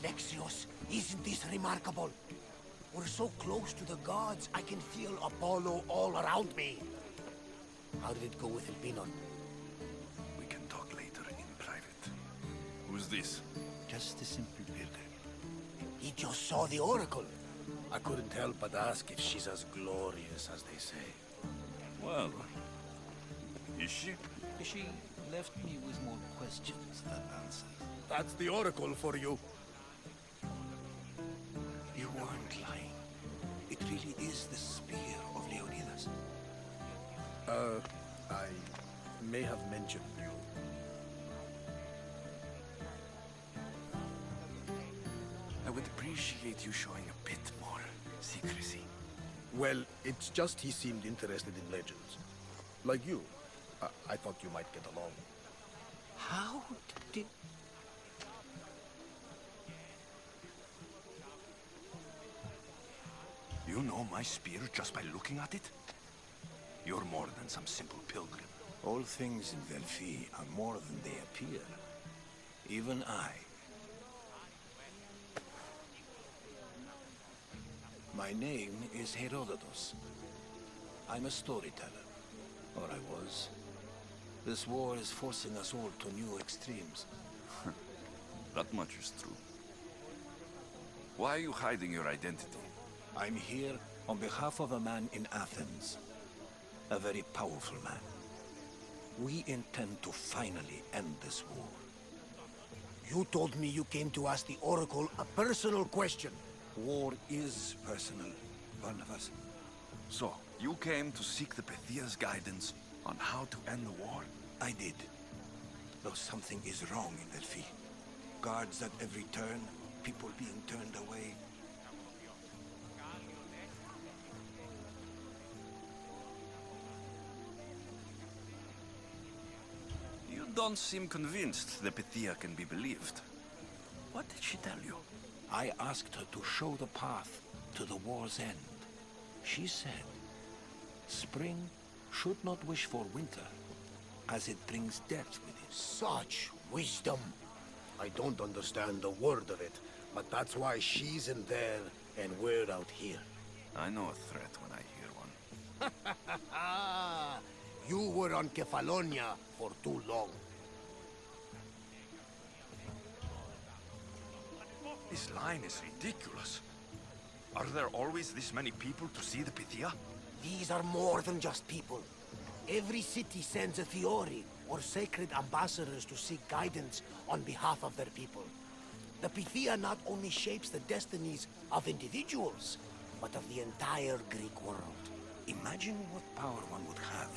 Alexios, isn't this remarkable? We're so close to the gods, I can feel Apollo all around me. How did it go with Elpinon? We can talk later in private. Who's this? Just a simple pilgrim. He just saw the oracle. I couldn't help but ask if she's as glorious as they say. Well, is she? She left me with more questions than answers. That's the oracle for you. You weren't lying. It really is the spear of Leonidas. I may have mentioned you. I would appreciate you showing a bit more secrecy. Well, it's just he seemed interested in legends. Like you. I thought you might get along. How did... You know my spear just by looking at it? You're more than some simple pilgrim. All things in Delphi are more than they appear. Even I. My name is Herodotus. I'm a storyteller. Or I was. This war is forcing us all to new extremes. That much is true. Why are you hiding your identity? I'm here on behalf of a man in Athens. A very powerful man. We intend to finally end this war. You told me you came to ask the oracle a personal question. War is personal, Barnabas. So, you came to seek the Pythia's guidance on how to end the war? I did. Though something is wrong in Delphi. Guards at every turn, people being turned away. You don't seem convinced the Pythia can be believed. What did she tell you? I asked her to show the path to the war's end. She said, spring should not wish for winter, as it brings death with it. Such wisdom. I don't understand a word of it, but that's why she's in there and we're out here. I know a threat when I hear one. You were on Kefalonia for too long. This line is ridiculous. Are there always this many people to see the Pythia? These are more than just people. Every city sends a Fiori, or sacred ambassadors to seek guidance on behalf of their people. The Pythia not only shapes the destinies of individuals, but of the entire Greek world. Imagine what power one would have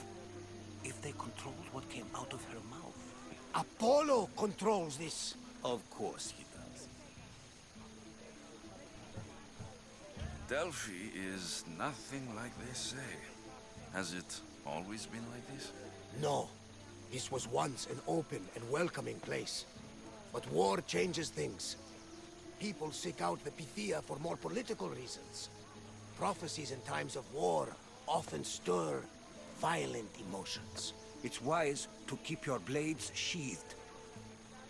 if they controlled what came out of her mouth. Apollo controls this. Of course he does. Delphi is nothing like they say. Has it always been like this? No. This was once an open and welcoming place. But war changes things. People seek out the Pythia for more political reasons. Prophecies in times of war often stir violent emotions. It's wise to keep your blades sheathed.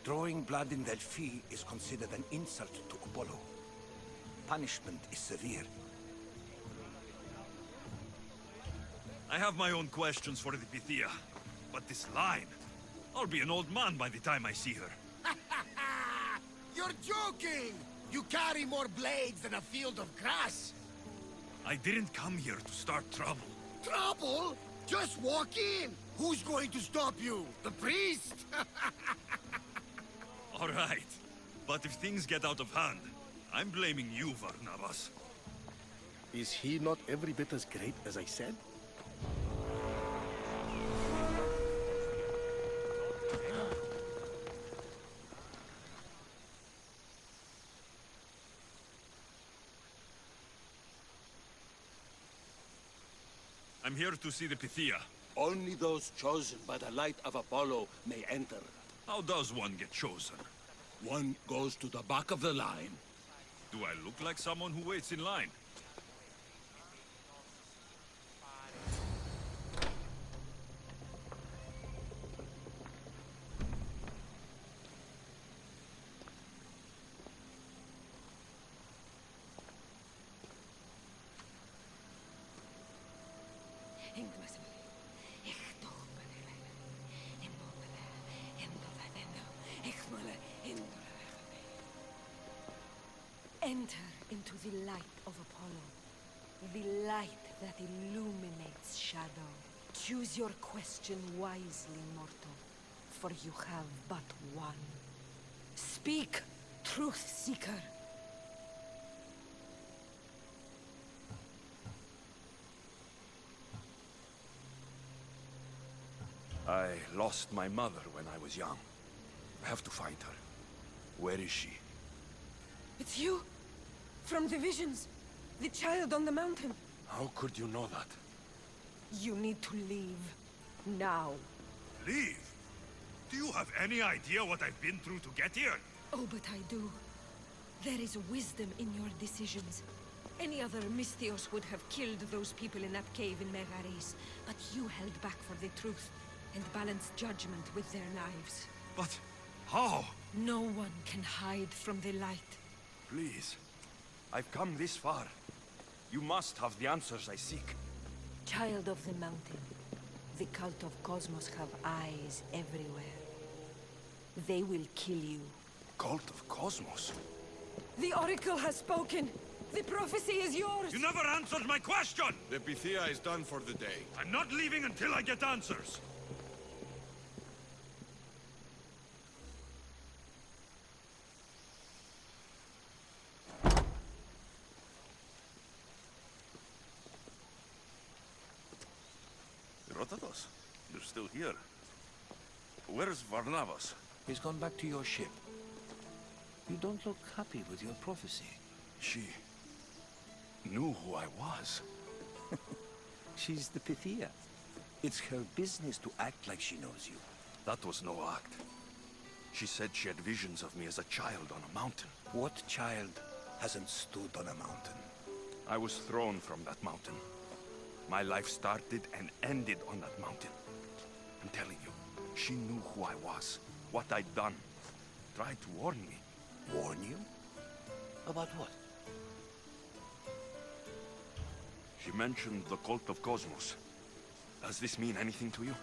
Drawing blood in Delphi is considered an insult to Apollo. Punishment is severe. I have my own questions for the Pythia, but this line... I'll be an old man by the time I see her. You're joking! You carry more blades than a field of grass! I didn't come here to start trouble. Trouble? Just walk in! Who's going to stop you? The priest? All right, but if things get out of hand, I'm blaming you, Barnabas. Is he not every bit as great as I said? I'm here to see the Pythia. Only those chosen by the light of Apollo may enter. How does one get chosen? One goes to the back of the line. Do I look like someone who waits in line? Enter into the light of Apollo. The light that illuminates shadow. Choose your question wisely, mortal, for you have but one. Speak, truth seeker. I lost my mother when I was young. I have to find her. Where is she? It's you? From the visions. The child on the mountain. How could you know that? You need to leave. Now. Leave? Do you have any idea what I've been through to get here? Oh, but I do. There is wisdom in your decisions. Any other Misthios would have killed those people in that cave in Megaris, but you held back for the truth and balanced judgment with their knives. But how? No one can hide from the light. Please. I've come this far. You must have the answers I seek. Child of the mountain, the cult of Cosmos have eyes everywhere. They will kill you. Cult of Cosmos? The Oracle has spoken! The prophecy is yours! You never answered my question! The Pythia is done for the day. I'm not leaving until I get answers! Rotatos, you're still here. Where's Varnavas? He's gone back to your ship. You don't look happy with your prophecy. She knew who I was. She's the Pythia. It's her business to act like she knows you. That was no act. She said she had visions of me as a child on a mountain. What child hasn't stood on a mountain? I was thrown from that mountain. My life started and ended on that mountain. I'm telling you, she knew who I was, what I'd done. Tried to warn me. Warn you? About what? She mentioned the cult of Cosmos. Does this mean anything to you?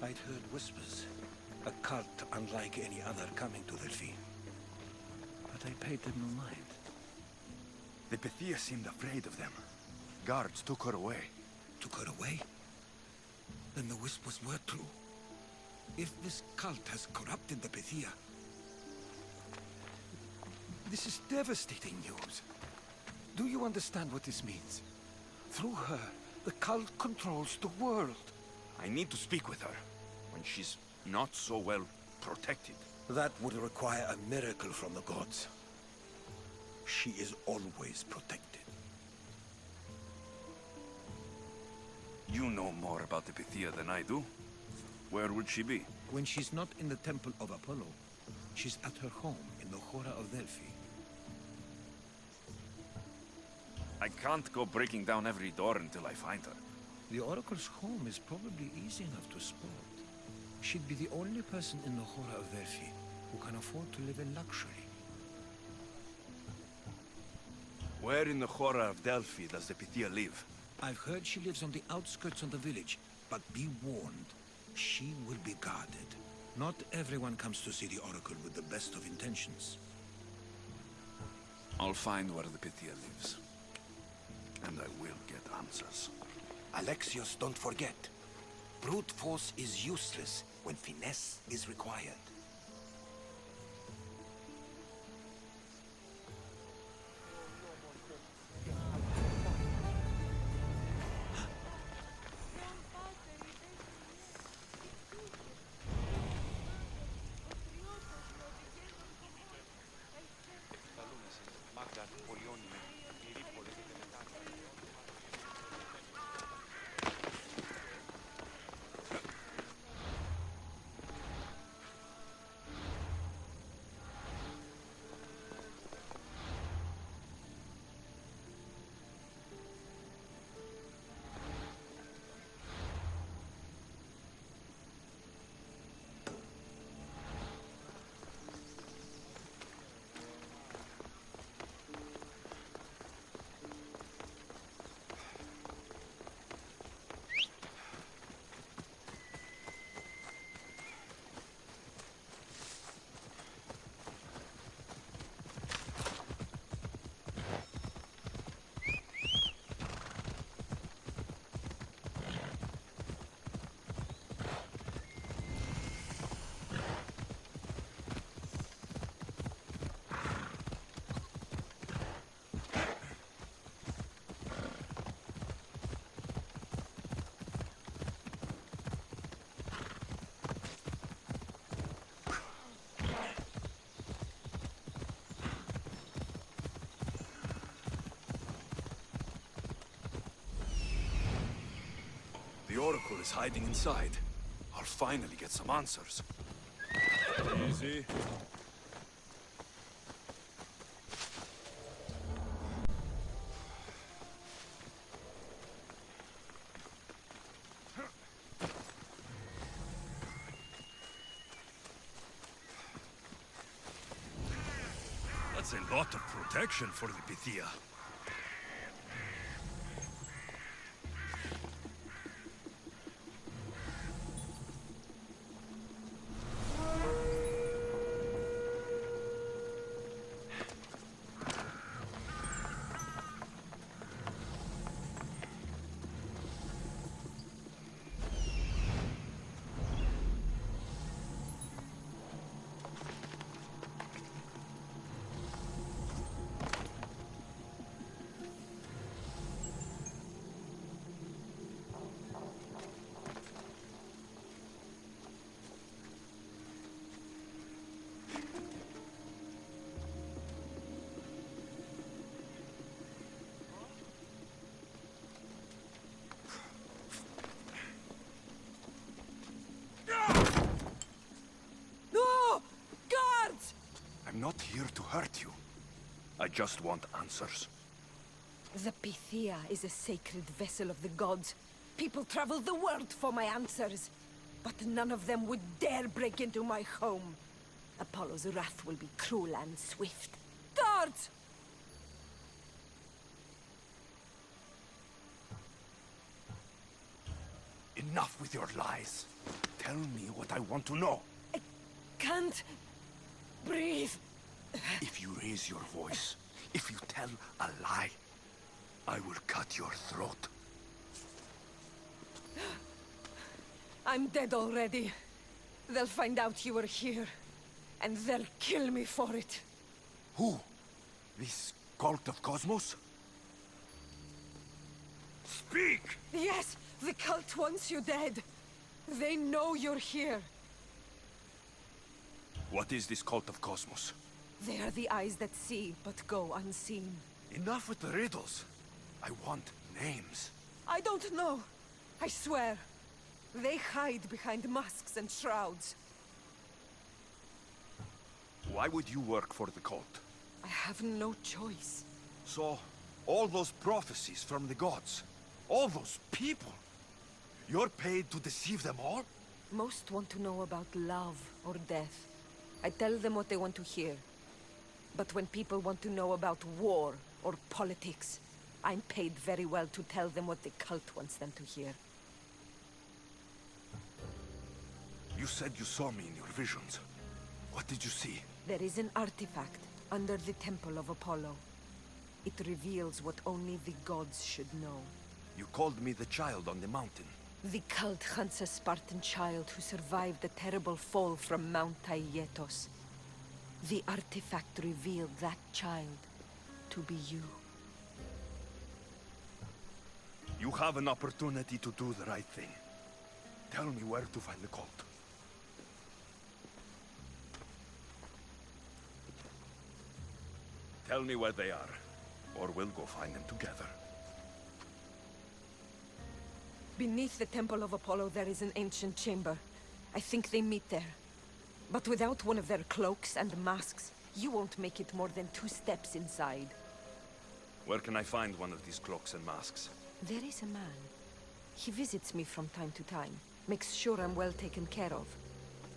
I'd heard whispers. A cult unlike any other coming to Delphi. But I paid them no mind. The Pythia seemed afraid of them. Guards took her away. Took her away? Then the whispers were true. If this cult has corrupted the Pythia... This is devastating news. Do you understand what this means? Through her, the cult controls the world. I need to speak with her, when she's not so well protected. That would require a miracle from the gods. She is always protected. You know more about the Pythia than I do. Where would she be? When she's not in the Temple of Apollo, she's at her home in the Hora of Delphi. I can't go breaking down every door until I find her. The Oracle's home is probably easy enough to spot. She'd be the only person in the Hora of Delphi who can afford to live in luxury. Where in the Hora of Delphi does the Pythia live? I've heard she lives on the outskirts of the village, but be warned, she will be guarded. Not everyone comes to see the Oracle with the best of intentions. I'll find where the Pythia lives. And I will get answers. Alexios, don't forget. Brute force is useless when finesse is required. is hiding inside. I'll finally get some answers. Easy. That's a lot of protection for the Pythia. No! Guards! I'm not here to hurt you. I just want answers. The Pythia is a sacred vessel of the gods. People travel the world for my answers. But none of them would dare break into my home. Apollo's wrath will be cruel and swift. Guards! Enough with your lies. Tell me what I want to know. I can't breathe. If you raise your voice, if you tell a lie, I will cut your throat. I'm dead already. They'll find out you were here. And they'll kill me for it. Who? This cult of Cosmos? Speak! Yes, the cult wants you dead. They know you're here. What is this cult of Cosmos? They are the eyes that see, but go unseen. Enough with the riddles. I want names. I don't know. I swear. They hide behind masks and shrouds. Why would you work for the cult? I have no choice. So, all those prophecies from the gods, all those people, you're paid to deceive them all? Most want to know about love or death. I tell them what they want to hear. But when people want to know about war or politics, I'm paid very well to tell them what the cult wants them to hear. You said you saw me in your visions. What did you see? There is an artifact under the temple of Apollo. It reveals what only the gods should know. You called me the child on the mountain. The cult hunts a Spartan child who survived the terrible fall from Mount Aietos. The artifact revealed that child to be you. You have an opportunity to do the right thing. Tell me where to find the cult. Tell me where they are, or we'll go find them together. Beneath the temple of Apollo there is an ancient chamber. I think they meet there. But without one of their cloaks and masks, you won't make it more than 2 steps inside. Where can I find one of these cloaks and masks? There is a man. He visits me from time to time, makes sure I'm well taken care of.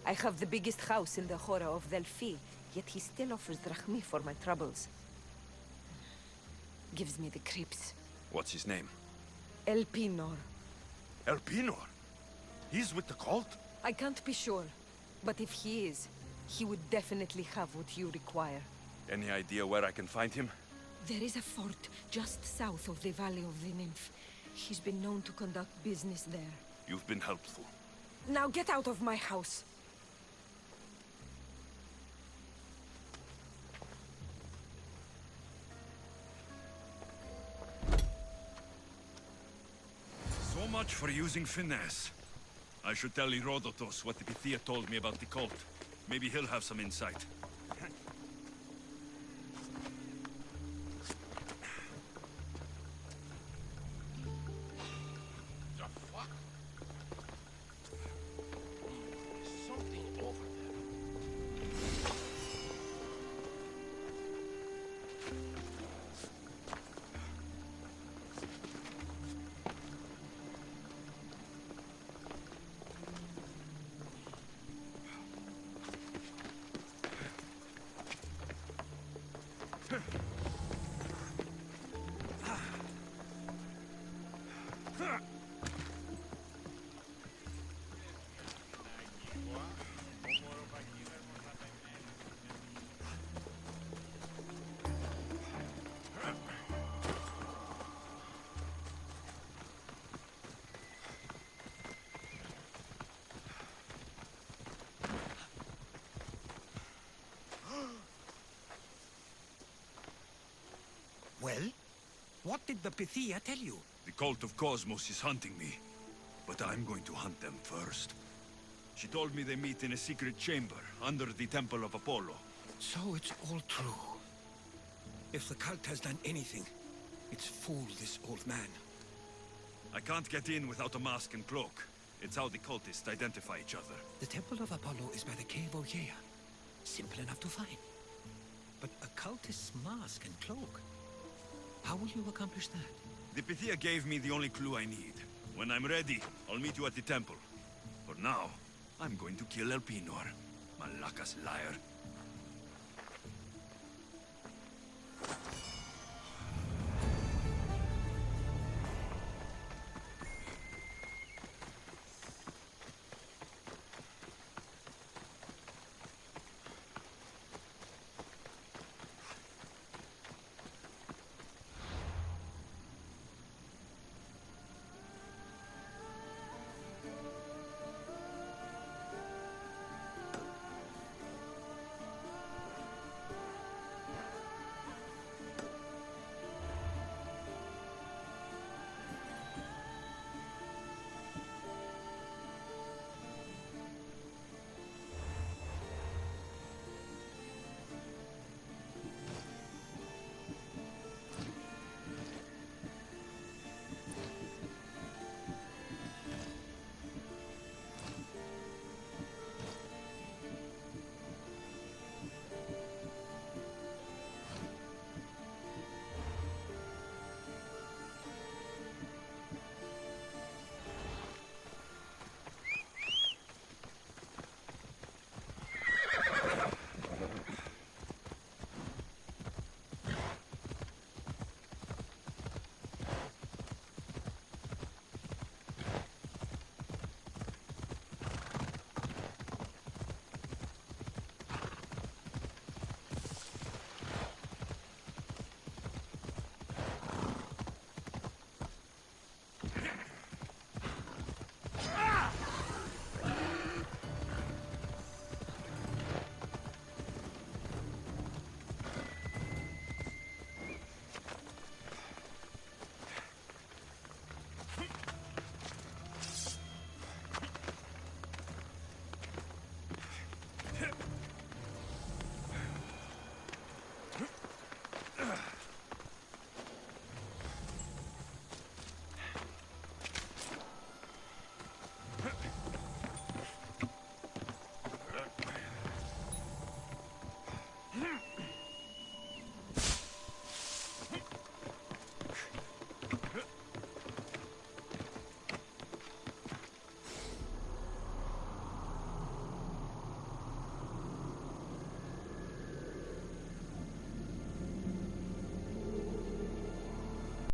I have the biggest house in the Hora of Delphi, yet he still offers drachmi for my troubles. Gives me the creeps. What's his name? Elpinor. Elpinor? He's with the cult? I can't be sure, but if he is, he would definitely have what you require. Any idea where I can find him? There is a fort just south of the Valley of the Nymph. He's been known to conduct business there. You've been helpful. Now get out of my house! So much for using finesse. I should tell Herodotus what the Pythia told me about the cult. Maybe he'll have some insight. The fuck? What did the Pythia tell you? The cult of Cosmos is hunting me, but I'm going to hunt them first. She told me they meet in a secret chamber under the Temple of Apollo. So it's all true. If the cult has done anything, it's fooled this old man. I can't get in without a mask and cloak. It's how the cultists identify each other. The Temple of Apollo is by the Cave Ogyea. Simple enough to find. But a cultist's mask and cloak? How will you accomplish that? The Pythia gave me the only clue I need. When I'm ready, I'll meet you at the temple. For now, I'm going to kill Elpinor. Malaka's liar.